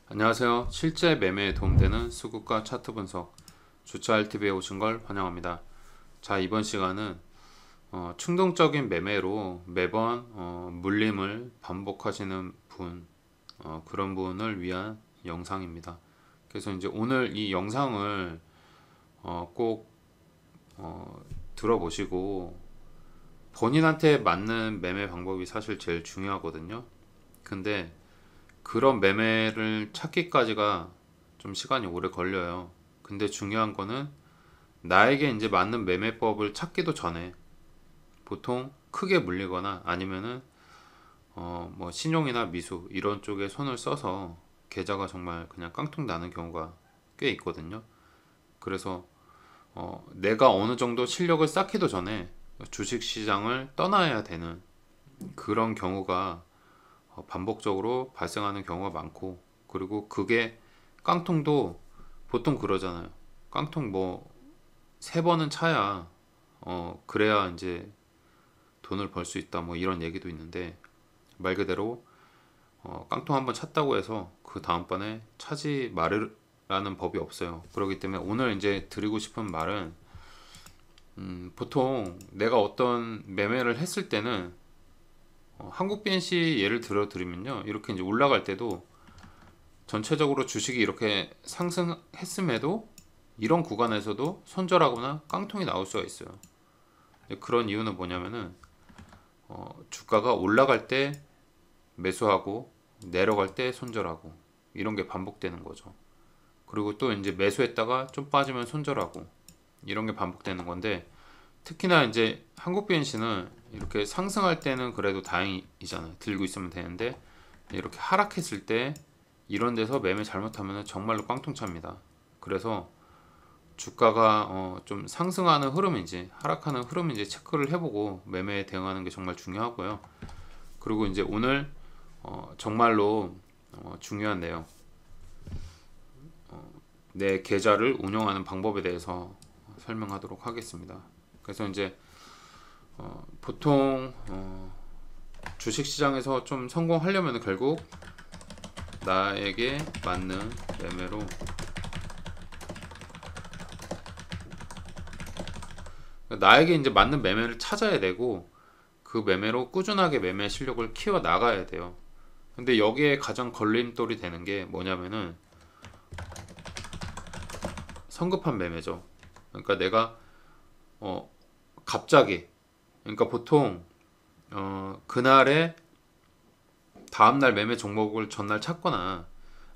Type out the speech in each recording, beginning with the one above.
안녕하세요. 실제 매매에 도움되는 수급과 차트 분석 주차 RTV에 오신 걸 환영합니다. 자, 이번 시간은 충동적인 매매로 매번 물림을 반복하시는 분, 그런 분을 위한 영상입니다. 그래서 이제 오늘 이 영상을 꼭 들어보시고 본인한테 맞는 매매 방법이 사실 제일 중요하거든요. 근데 그런 매매를 찾기까지가 좀 시간이 오래 걸려요. 근데 중요한 거는 나에게 이제 맞는 매매법을 찾기도 전에 보통 크게 물리거나 아니면은 뭐 신용이나 미수 이런 쪽에 손을 써서 계좌가 정말 그냥 깡통 나는 경우가 꽤 있거든요. 그래서 내가 어느 정도 실력을 쌓기도 전에 주식 시장을 떠나야 되는 그런 경우가 반복적으로 발생하는 경우가 많고, 그리고 그게 깡통도 보통 그러잖아요. 깡통 뭐 세 번은 차야 그래야 이제 돈을 벌 수 있다 뭐 이런 얘기도 있는데, 말 그대로 깡통 한번 찼다고 해서 그 다음번에 차지 말으라는 법이 없어요. 그렇기 때문에 오늘 이제 드리고 싶은 말은, 보통 내가 어떤 매매를 했을 때는 한국 BNC 예를 들어 드리면요, 이렇게 이제 올라갈 때도 전체적으로 주식이 이렇게 상승했음에도 이런 구간에서도 손절하거나 깡통이 나올 수가 있어요. 그런 이유는 뭐냐면은 주가가 올라갈 때 매수하고 내려갈 때 손절하고 이런 게 반복되는 거죠. 그리고 또 이제 매수했다가 좀 빠지면 손절하고 이런 게 반복되는 건데, 특히나 이제 한국 BNC는 이렇게 상승할 때는 그래도 다행이잖아요. 들고 있으면 되는데 이렇게 하락했을 때 이런 데서 매매 잘못하면 정말로 꽝통 찹니다. 그래서 주가가 좀 상승하는 흐름인지 하락하는 흐름인지 체크를 해보고 매매에 대응하는 게 정말 중요하고요. 그리고 이제 오늘 정말로 중요한 내용, 내 계좌를 운영하는 방법에 대해서 설명하도록 하겠습니다. 그래서 이제 보통 주식시장에서 좀 성공하려면 결국 나에게 맞는 매매로, 나에게 이제 맞는 매매를 찾아야 되고 그 매매로 꾸준하게 매매 실력을 키워 나가야 돼요. 근데 여기에 가장 걸림돌이 되는 게 뭐냐면은 성급한 매매죠. 그러니까 내가 갑자기, 그러니까 보통 그날에 다음날 매매 종목을 전날 찾거나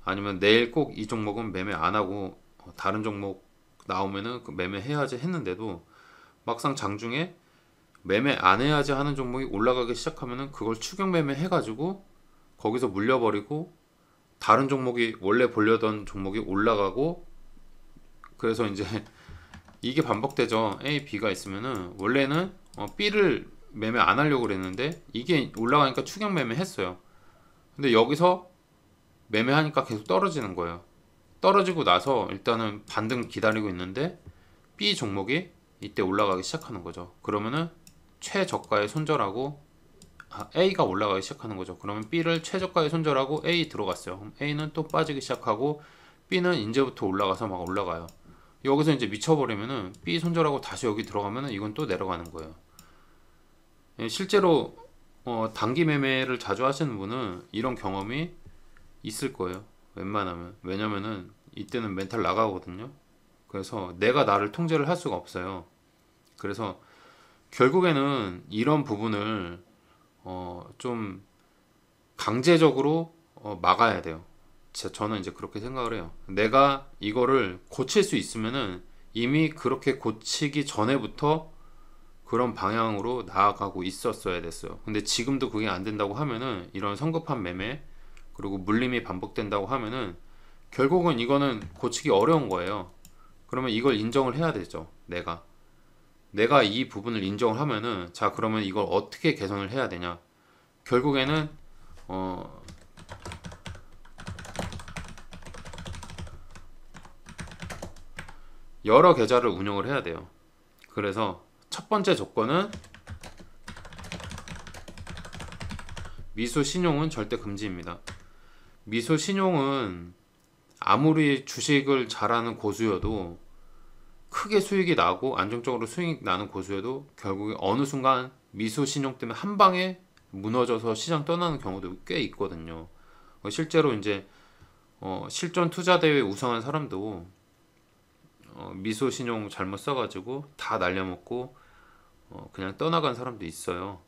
아니면 내일 꼭 이 종목은 매매 안 하고 다른 종목 나오면은 그 매매 해야지 했는데도 막상 장중에 매매 안 해야지 하는 종목이 올라가기 시작하면은 그걸 추격 매매 해가지고 거기서 물려버리고 다른 종목이 원래 보려던 종목이 올라가고, 그래서 이제 이게 반복되죠. A, B가 있으면은 원래는 B를 매매 안 하려고 그랬는데 이게 올라가니까 추격 매매 했어요. 근데 여기서 매매하니까 계속 떨어지는 거예요. 떨어지고 나서 일단은 반등 기다리고 있는데 B 종목이 이때 올라가기 시작하는 거죠. 그러면은 최저가에 손절하고 A가 올라가기 시작하는 거죠. 그러면 B를 최저가에 손절하고 A 들어갔어요. 그럼 A는 또 빠지기 시작하고 B는 이제부터 올라가서 막 올라가요. 여기서 이제 미쳐버리면은 B 손절하고 다시 여기 들어가면은 이건 또 내려가는 거예요. 실제로 단기 매매를 자주 하시는 분은 이런 경험이 있을 거예요. 웬만하면. 왜냐면은 이때는 멘탈 나가거든요. 그래서 내가 나를 통제를 할 수가 없어요. 그래서 결국에는 이런 부분을 좀 강제적으로 막아야 돼요. 저는 이제 그렇게 생각을 해요. 내가 이거를 고칠 수 있으면은 이미 그렇게 고치기 전에부터 그런 방향으로 나아가고 있었어야 됐어요. 근데 지금도 그게 안 된다고 하면은, 이런 성급한 매매 그리고 물림이 반복된다고 하면은 결국은 이거는 고치기 어려운 거예요. 그러면 이걸 인정을 해야 되죠. 내가 이 부분을 인정을 하면은, 자 그러면 이걸 어떻게 개선을 해야 되냐. 결국에는 여러 계좌를 운영을 해야 돼요. 그래서 첫 번째 조건은 미수 신용은 절대 금지입니다. 미수 신용은 아무리 주식을 잘하는 고수여도 크게 수익이 나고 안정적으로 수익 나는 고수여도 결국에 어느 순간 미수 신용 때문에 한 방에 무너져서 시장 떠나는 경우도 꽤 있거든요. 실제로 이제 실전 투자 대회 우승한 사람도 미수 신용 잘못 써가지고 다 날려먹고 그냥 떠나간 사람도 있어요.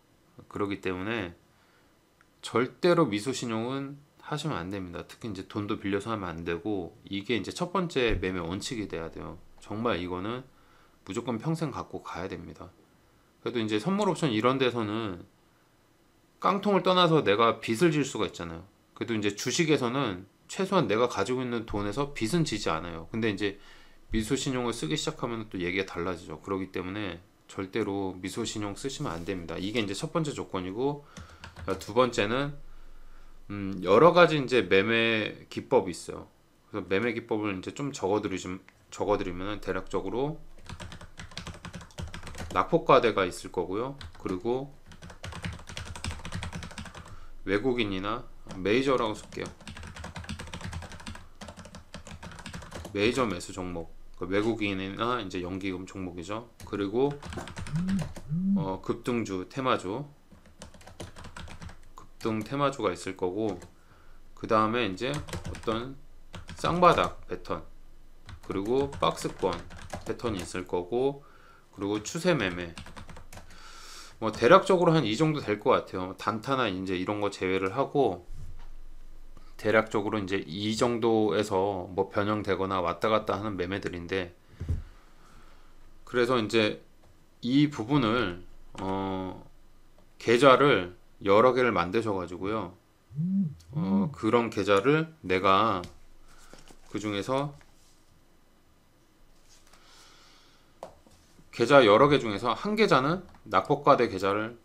그렇기 때문에 절대로 미수 신용은 하시면 안 됩니다. 특히 이제 돈도 빌려서 하면 안 되고, 이게 이제 첫 번째 매매 원칙이 돼야 돼요. 정말 이거는 무조건 평생 갖고 가야 됩니다. 그래도 이제 선물 옵션 이런 데서는 깡통을 떠나서 내가 빚을 질 수가 있잖아요. 그래도 이제 주식에서는 최소한 내가 가지고 있는 돈에서 빚은 지지 않아요. 근데 이제 미수신용을 쓰기 시작하면 또 얘기가 달라지죠. 그렇기 때문에 절대로 미수신용 쓰시면 안 됩니다. 이게 이제 첫 번째 조건이고, 두 번째는 여러 가지 이제 매매 기법이 있어요. 그래서 매매 기법을 이제 좀 적어드리면 대략적으로 낙폭과대가 있을 거고요. 그리고 외국인이나 메이저라고 쓸게요. 메이저 매수 종목, 외국인이나 이제 연기금 종목이죠. 그리고 급등주, 테마주, 급등 테마주가 있을 거고, 그 다음에 이제 어떤 쌍바닥 패턴, 그리고 박스권 패턴이 있을 거고, 그리고 추세 매매. 뭐 대략적으로 한 이 정도 될 것 같아요. 단타나 이제 이런 거 제외를 하고 대략적으로 이제 이 정도에서 뭐 변형되거나 왔다 갔다 하는 매매들인데, 그래서 이제 이 부분을 계좌를 여러 개를 만드셔 가지고요. 그런 계좌를 내가 그 중에서 계좌 여러 개 중에서 한 계좌는 낙폭과대 계좌를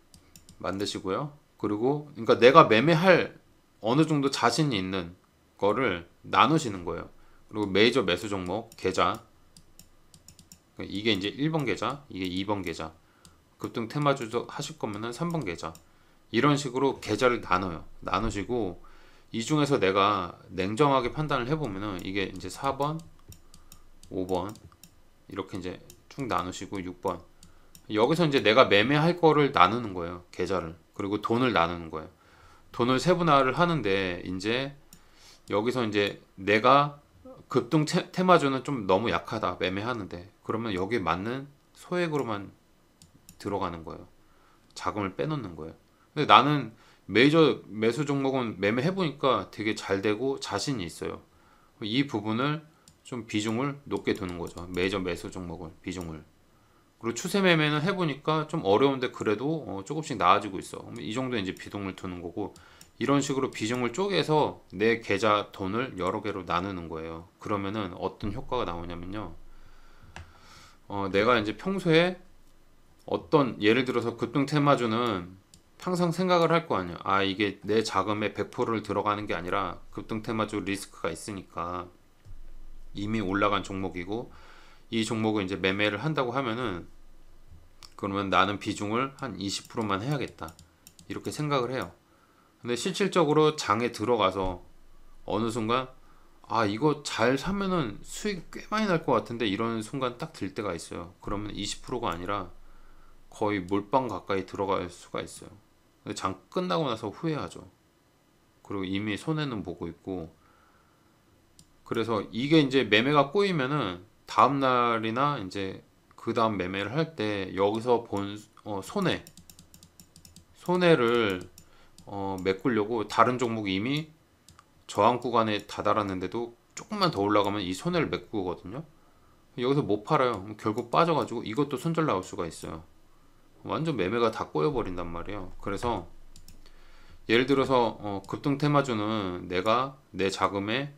만드시고요. 그리고 그러니까 내가 매매할 어느 정도 자신이 있는 거를 나누시는 거예요. 그리고 메이저 매수 종목 계좌, 이게 이제 1번 계좌, 이게 2번 계좌, 급등 테마주 하실 거면은 3번 계좌, 이런 식으로 계좌를 나누시고, 이 중에서 내가 냉정하게 판단을 해보면은 이게 이제 4번, 5번 이렇게 이제 쭉 나누시고, 6번 여기서 이제 내가 매매할 거를 나누는 거예요. 계좌를. 그리고 돈을 나누는 거예요. 돈을 세분화를 하는데, 이제 여기서 이제 내가 급등 테마주는 좀 너무 약하다 매매하는데, 그러면 여기에 맞는 소액으로만 들어가는 거예요. 자금을 빼놓는 거예요. 근데 나는 메이저 매수 종목은 매매해보니까 되게 잘 되고 자신이 있어요. 이 부분을 좀 비중을 높게 두는 거죠. 메이저 매수 종목을 비중을. 그리고 추세 매매는 해보니까 좀 어려운데 그래도 조금씩 나아지고 있어. 이 정도에 이제 비중을 두는 거고, 이런 식으로 비중을 쪼개서 내 계좌 돈을 여러 개로 나누는 거예요. 그러면은 어떤 효과가 나오냐면요. 내가 이제 평소에 어떤 예를 들어서 급등 테마주는 항상 생각을 할 거 아니야. 아, 이게 내 자금의 100%를 들어가는 게 아니라 급등 테마주 리스크가 있으니까 이미 올라간 종목이고, 이 종목을 이제 매매를 한다고 하면은 그러면 나는 비중을 한 20%만 해야겠다, 이렇게 생각을 해요. 근데 실질적으로 장에 들어가서 어느 순간 아, 이거 잘 사면은 수익 꽤 많이 날 것 같은데, 이런 순간 딱 들 때가 있어요. 그러면 20%가 아니라 거의 몰빵 가까이 들어갈 수가 있어요. 근데 장 끝나고 나서 후회하죠. 그리고 이미 손해는 보고 있고. 그래서 이게 이제 매매가 꼬이면은 다음 날이나 이제 그 다음 매매를 할 때 여기서 본 손해를 메꾸려고 다른 종목이 이미 저항 구간에 다다랐는데도 조금만 더 올라가면 이 손해를 메꾸거든요. 여기서 못 팔아요. 결국 빠져가지고 이것도 손절 나올 수가 있어요. 완전 매매가 다 꼬여버린단 말이에요. 그래서 예를 들어서 급등 테마주는 내가 내 자금의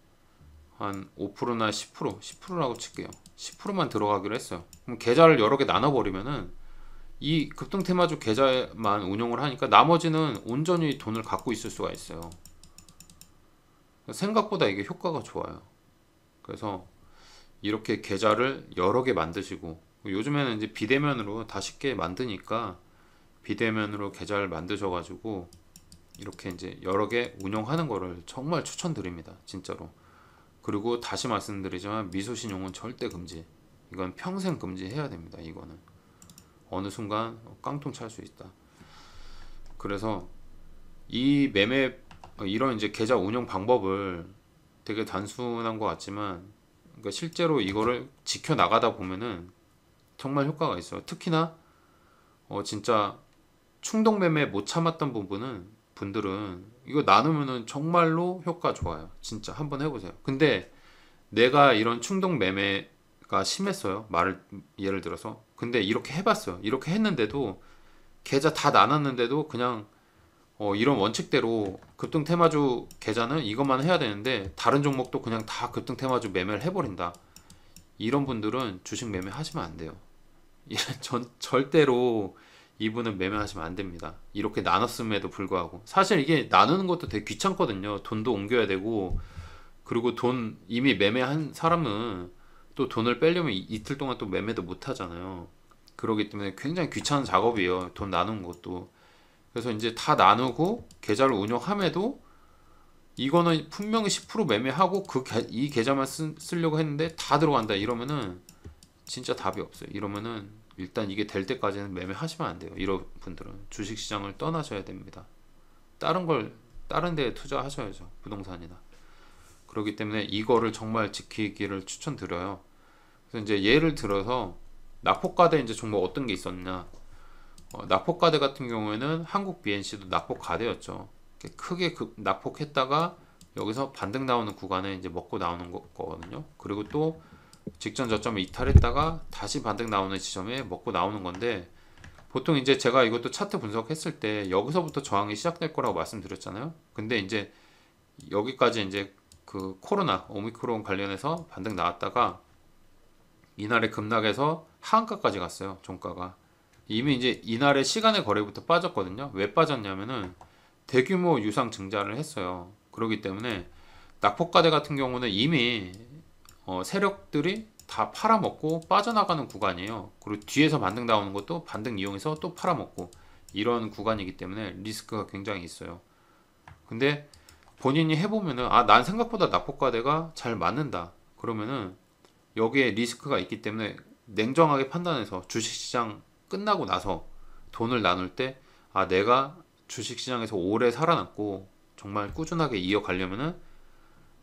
한 5%나 10%라고 칠게요. 10%만 들어가기로 했어요. 그럼 계좌를 여러 개 나눠버리면은 이 급등 테마주 계좌만 운용을 하니까 나머지는 온전히 돈을 갖고 있을 수가 있어요. 생각보다 이게 효과가 좋아요. 그래서 이렇게 계좌를 여러 개 만드시고, 요즘에는 이제 비대면으로 다 쉽게 만드니까 비대면으로 계좌를 만드셔가지고 이렇게 이제 여러 개 운영하는 거를 정말 추천드립니다. 진짜로. 그리고 다시 말씀드리지만 미수신용은 절대 금지. 이건 평생 금지해야 됩니다. 이거는 어느 순간 깡통 찰 수 있다. 그래서 이 매매 이런 이제 계좌 운영 방법을 되게 단순한 것 같지만, 그러니까 실제로 이거를 지켜 나가다 보면은 정말 효과가 있어요. 특히나 진짜 충동 매매 못 참았던 분들은 이거 나누면은 정말로 효과 좋아요. 진짜 한번 해보세요. 근데 내가 이런 충동 매매가 심했어요. 예를 들어서. 근데 이렇게 해봤어요. 이렇게 했는데도 계좌 다 나눴는데도 그냥 이런 원칙대로 급등 테마주 계좌는 이것만 해야 되는데 다른 종목도 그냥 다 급등 테마주 매매를 해버린다. 이런 분들은 주식 매매 하시면 안 돼요. 절대로 이분은 매매하시면 안 됩니다. 이렇게 나눴음에도 불구하고 사실 이게 나누는 것도 되게 귀찮거든요. 돈도 옮겨야 되고, 그리고 돈 이미 매매한 사람은 또 돈을 빼려면 이틀 동안 또 매매도 못 하잖아요. 그러기 때문에 굉장히 귀찮은 작업이에요. 돈 나누는 것도. 그래서 이제 다 나누고 계좌를 운영함에도 이거는 분명히 10% 매매하고 이 계좌만 쓰려고 했는데 다 들어간다 이러면은 진짜 답이 없어요. 이러면은 일단 이게 될 때까지는 매매하시면 안 돼요. 이런 분들은 주식시장을 떠나셔야 됩니다. 다른 데에 투자하셔야죠. 부동산이나. 그렇기 때문에 이거를 정말 지키기를 추천드려요. 그래서 이제 예를 들어서 낙폭과대 이제 종목 어떤 게 있었냐. 낙폭과대 같은 경우에는 한국 BNC도 낙폭과대였죠. 크게 낙폭했다가 여기서 반등 나오는 구간에 이제 먹고 나오는 거거든요. 그리고 또 직전 저점에 이탈했다가 다시 반등 나오는 지점에 먹고 나오는 건데, 보통 이제 제가 이것도 차트 분석했을 때 여기서부터 저항이 시작될 거라고 말씀드렸잖아요. 근데 이제 여기까지 이제 그 코로나 오미크론 관련해서 반등 나왔다가 이날에 급락해서 하한가까지 갔어요. 종가가 이미 이제 이날의 시간의 거래부터 빠졌거든요. 왜 빠졌냐면은 대규모 유상 증자를 했어요. 그렇기 때문에 낙폭과대 같은 경우는 이미 세력들이 다 팔아먹고 빠져나가는 구간이에요. 그리고 뒤에서 반등 나오는 것도 반등 이용해서 또 팔아먹고 이런 구간이기 때문에 리스크가 굉장히 있어요. 근데 본인이 해보면은 난 생각보다 낙폭과대가 잘 맞는다. 그러면은 여기에 리스크가 있기 때문에 냉정하게 판단해서 주식시장 끝나고 나서 돈을 나눌 때 내가 주식시장에서 오래 살아남고 정말 꾸준하게 이어가려면은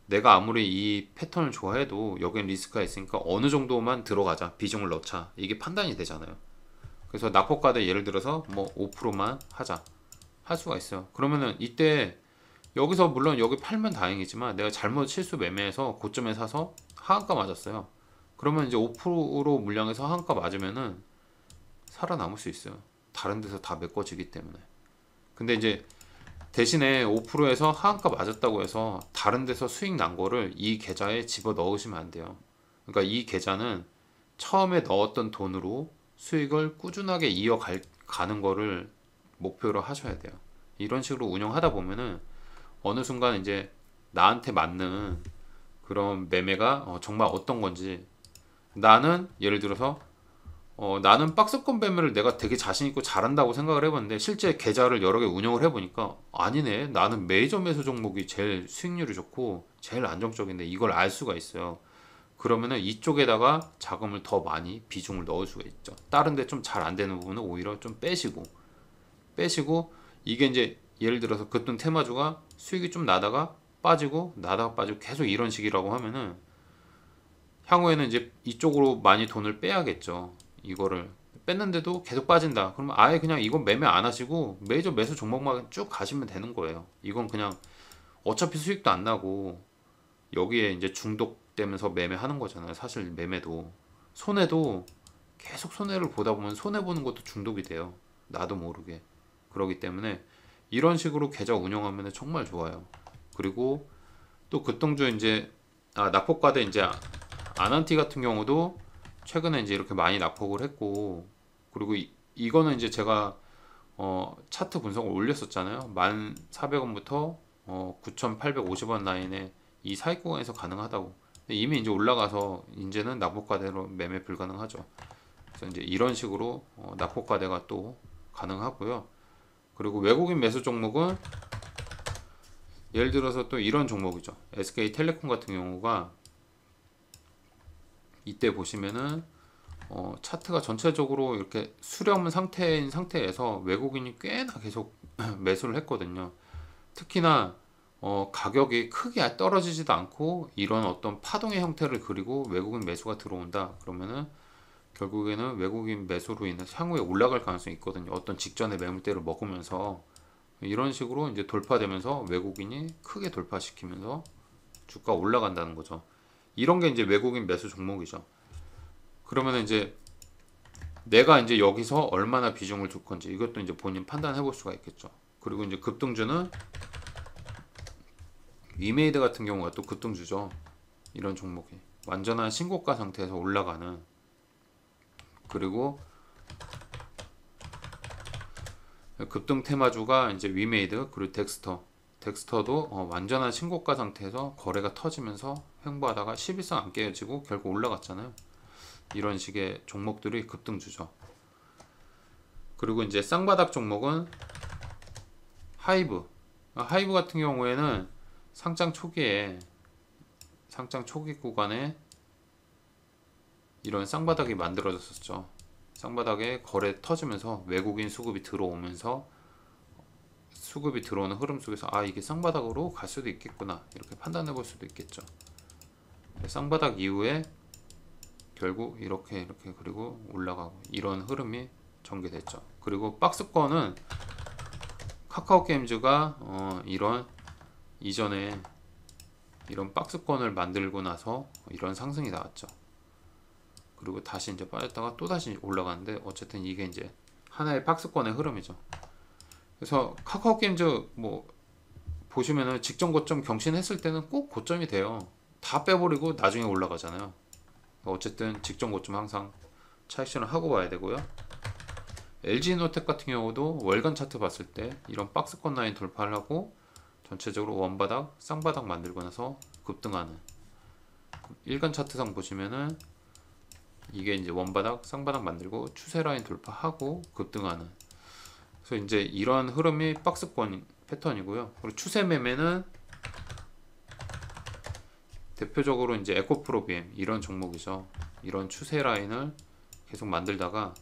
내가 아무리 이 패턴을 좋아해도 여기엔 리스크가 있으니까 어느 정도만 들어가자, 비중을 넣자, 이게 판단이 되잖아요. 그래서 낙폭과대 예를 들어서 뭐 5%만 하자 할 수가 있어요. 그러면은 이때 여기서 물론 여기 팔면 다행이지만 내가 잘못 실수 매매해서 고점에 사서 하한가 맞았어요. 그러면 이제 5% 물량에서 하한가 맞으면은 살아남을 수 있어요. 다른 데서 다 메꿔지기 때문에. 근데 이제 대신에 5%에서 하한가 맞았다고 해서 다른 데서 수익 난 거를 이 계좌에 집어 넣으시면 안 돼요. 그러니까 이 계좌는 처음에 넣었던 돈으로 수익을 꾸준하게 이어가는 거를 목표로 하셔야 돼요. 이런 식으로 운영하다 보면은 어느 순간 이제 나한테 맞는 그런 매매가 정말 어떤 건지, 나는 예를 들어서 나는 박스권 매매를 내가 되게 자신 있고 잘한다고 생각을 해봤는데 실제 계좌를 여러 개 운영을 해보니까 아니네, 나는 메이저 매수 종목이 제일 수익률이 좋고 제일 안정적인데, 이걸 알 수가 있어요. 그러면은 이쪽에다가 자금을 더 많이 비중을 넣을 수가 있죠. 다른 데 좀 잘 안 되는 부분은 오히려 좀 빼시고 이게 이제 예를 들어서 급등 테마주가 수익이 좀 나다가 빠지고 계속 이런 식이라고 하면은 향후에는 이제 이쪽으로 많이 돈을 빼야겠죠. 이거를 뺐는데도 계속 빠진다. 그러면 아예 그냥 이건 매매 안 하시고 메이저 매수 종목만 쭉 가시면 되는 거예요. 이건 그냥 어차피 수익도 안 나고 여기에 이제 중독되면서 매매하는 거잖아요. 사실 매매도 손해도 계속 손해를 보다 보면 손해 보는 것도 중독이 돼요. 나도 모르게. 그러기 때문에 이런 식으로 계좌 운영하면 정말 좋아요. 그리고 또 급등주 이제 낙폭과대 이제 아난티 같은 경우도 최근에 이제 이렇게 많이 낙폭을 했고, 그리고 이거는 이제 제가 차트 분석을 올렸었잖아요. 1,400원부터 9,850원 라인에 이 사이 구간에서 가능하다고. 근데 이미 이제 올라가서 이제는 낙폭과대로 매매 불가능하죠. 그래서 이제 이런 식으로 낙폭과대가 또 가능하고요. 그리고 외국인 매수 종목은 예를 들어서 또 이런 종목이죠. SK텔레콤 같은 경우가 이때 보시면은 차트가 전체적으로 이렇게 수렴 상태인 상태에서 외국인이 꽤나 계속 매수를 했거든요. 특히나 가격이 크게 떨어지지도 않고 이런 어떤 파동의 형태를 그리고 외국인 매수가 들어온다 그러면은 결국에는 외국인 매수로 인해서 향후에 올라갈 가능성이 있거든요. 어떤 직전의 매물대를 먹으면서 이런 식으로 이제 돌파되면서 외국인이 크게 돌파시키면서 주가 올라간다는 거죠. 이런 게 이제 외국인 매수 종목이죠. 그러면 이제 내가 이제 여기서 얼마나 비중을 줄 건지 이것도 이제 본인 판단해 볼 수가 있겠죠. 그리고 이제 급등주는 위메이드 같은 경우가 또 급등주죠. 이런 종목이 완전한 신고가 상태에서 올라가는. 그리고 급등 테마주가 이제 위메이드 그리고 덱스터도 완전한 신고가 상태에서 거래가 터지면서 횡보하다가 11선 안 깨지고 결국 올라갔잖아요. 이런 식의 종목들이 급등주죠. 그리고 이제 쌍바닥 종목은 하이브 같은 경우에는 상장 초기 구간에 이런 쌍바닥이 만들어졌었죠. 쌍바닥에 거래 터지면서 외국인 수급이 들어오면서 수급이 들어오는 흐름 속에서 이게 쌍바닥으로 갈 수도 있겠구나 이렇게 판단해 볼 수도 있겠죠. 쌍바닥 이후에 결국 이렇게 그리고 올라가고 이런 흐름이 전개됐죠. 그리고 박스권은 카카오게임즈가 이런 이전에 이런 박스권을 만들고 나서 이런 상승이 나왔죠. 그리고 다시 이제 빠졌다가 또 다시 올라가는데 어쨌든 이게 이제 하나의 박스권의 흐름이죠. 그래서 카카오게임즈 뭐 보시면은 직전 고점 경신했을 때는 꼭 고점이 돼요. 다 빼버리고 나중에 올라가잖아요. 어쨌든 직전 고점 항상 차익실현 하고 봐야 되고요. LG노텍 같은 경우도 월간 차트 봤을 때 이런 박스권 라인 돌파하려고 전체적으로 원바닥, 쌍바닥 만들고 나서 급등하는. 일간 차트상 보시면은 이게 이제 원바닥, 쌍바닥 만들고 추세 라인 돌파하고 급등하는. 그래서 이제 이런 흐름이 박스권 패턴이고요. 그리고 추세 매매는 대표적으로 이제 에코프로비엠 이런 종목이죠. 이런 추세 라인을 계속 만들다가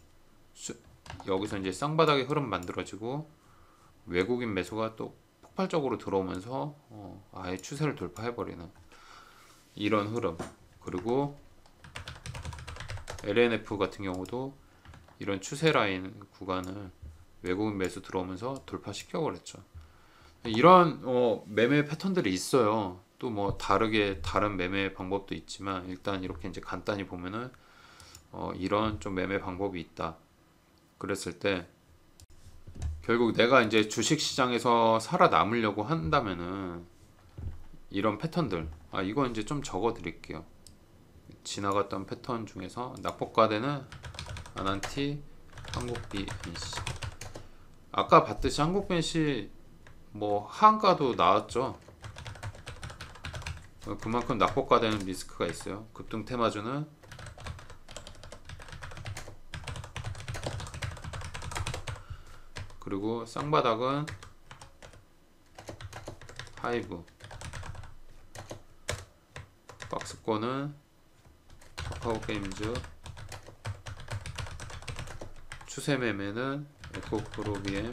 여기서 이제 쌍바닥의 흐름 만들어지고 외국인 매수가 또 폭발적으로 들어오면서 아예 추세를 돌파해버리는 이런 흐름. 그리고 LNF 같은 경우도 이런 추세 라인 구간을 외국인 매수 들어오면서 돌파시켜 버렸죠. 이런 매매 패턴들이 있어요. 또 뭐 다르게 다른 매매 방법도 있지만 일단 이렇게 이제 간단히 보면은 이런 좀 매매 방법이 있다. 그랬을 때 결국 내가 이제 주식 시장에서 살아남으려고 한다면은 이런 패턴들 이거 이제 좀 적어 드릴게요. 지나갔던 패턴 중에서 낙폭과대는 아난티, 한국BNC. 아까 봤듯이 한국BNC 뭐 하한가도 나왔죠. 그만큼 낙폭과대는 리스크가 있어요. 급등 테마주는 그리고 쌍바닥은 하이브, 박스권은 카카오게임즈, 추세 매매는 에코프로비엠.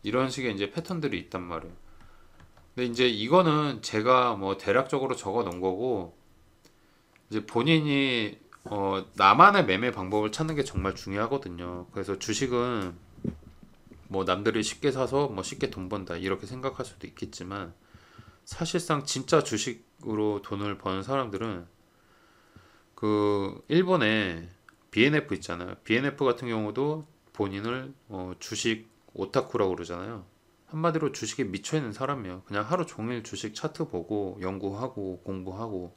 이런 식의 이제 패턴들이 있단 말이에요. 근데 이제 이거는 제가 뭐 대략적으로 적어 놓은 거고 이제 본인이 나만의 매매 방법을 찾는 게 정말 중요하거든요. 그래서 주식은 뭐 남들이 쉽게 사서 뭐 쉽게 돈 번다 이렇게 생각할 수도 있겠지만 사실상 진짜 주식으로 돈을 버는 사람들은 그 일본에 BNF 있잖아요. BNF 같은 경우도 본인을 주식 오타쿠라고 그러잖아요. 한마디로 주식에 미쳐있는 사람이에요. 그냥 하루 종일 주식 차트 보고 연구하고 공부하고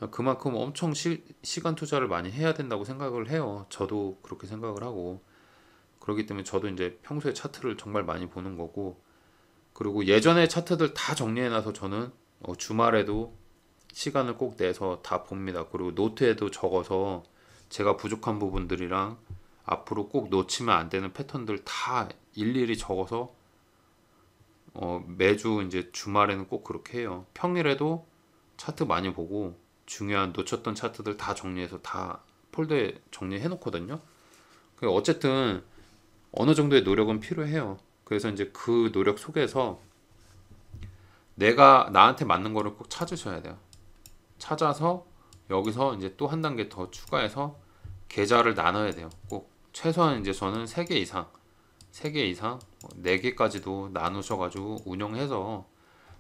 그만큼 엄청 시간 투자를 많이 해야 된다고 생각을 해요. 저도 그렇게 생각을 하고 그렇기 때문에 저도 이제 평소에 차트를 정말 많이 보는 거고 그리고 예전에 차트들 다 정리해놔서 저는 주말에도 시간을 꼭 내서 다 봅니다. 그리고 노트에도 적어서 제가 부족한 부분들이랑 앞으로 꼭 놓치면 안 되는 패턴들 다 일일이 적어서 매주 이제 주말에는 꼭 그렇게 해요. 평일에도 차트 많이 보고 중요한 놓쳤던 차트들 다 정리해서 다 폴더에 정리해 놓거든요. 어쨌든 어느 정도의 노력은 필요해요. 그래서 이제 그 노력 속에서 내가 나한테 맞는 거를 꼭 찾으셔야 돼요. 찾아서 여기서 이제 또 한 단계 더 추가해서 계좌를 나눠야 돼요. 꼭 최소한 이제 저는 3개 이상, 3개 이상, 4개까지도 나누셔가지고 운영해서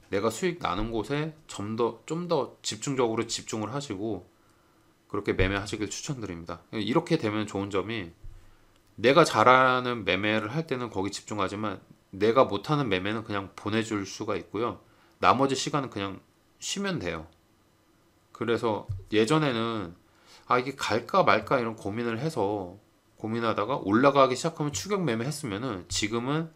내가 수익 나는 곳에 좀 더 집중적으로 집중을 하시고 그렇게 매매하시길 추천드립니다. 이렇게 되면 좋은 점이 내가 잘하는 매매를 할 때는 거기 집중하지만 내가 못하는 매매는 그냥 보내줄 수가 있고요. 나머지 시간은 그냥 쉬면 돼요. 그래서 예전에는 이게 갈까 말까 이런 고민을 해서 고민하다가 올라가기 시작하면 추격 매매 했으면은 지금은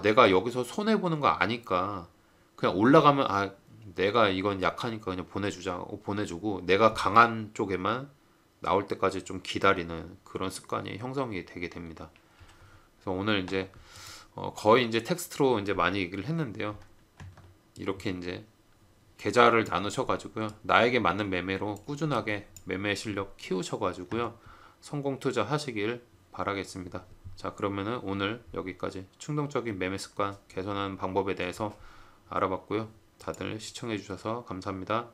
내가 여기서 손해 보는 거 아니까 그냥 올라가면 내가 이건 약하니까 그냥 보내주고 내가 강한 쪽에만 나올 때까지 좀 기다리는 그런 습관이 형성이 되게 됩니다. 그래서 오늘 이제 거의 이제 텍스트로 이제 많이 얘기를 했는데요. 이렇게 이제 계좌를 나누셔가지고요. 나에게 맞는 매매로 꾸준하게 매매 실력 키우셔가지고요. 성공 투자 하시길 바라겠습니다. 자, 그러면은 오늘 여기까지 충동적인 매매 습관 개선하는 방법에 대해서 알아봤고요. 다들 시청해 주셔서 감사합니다.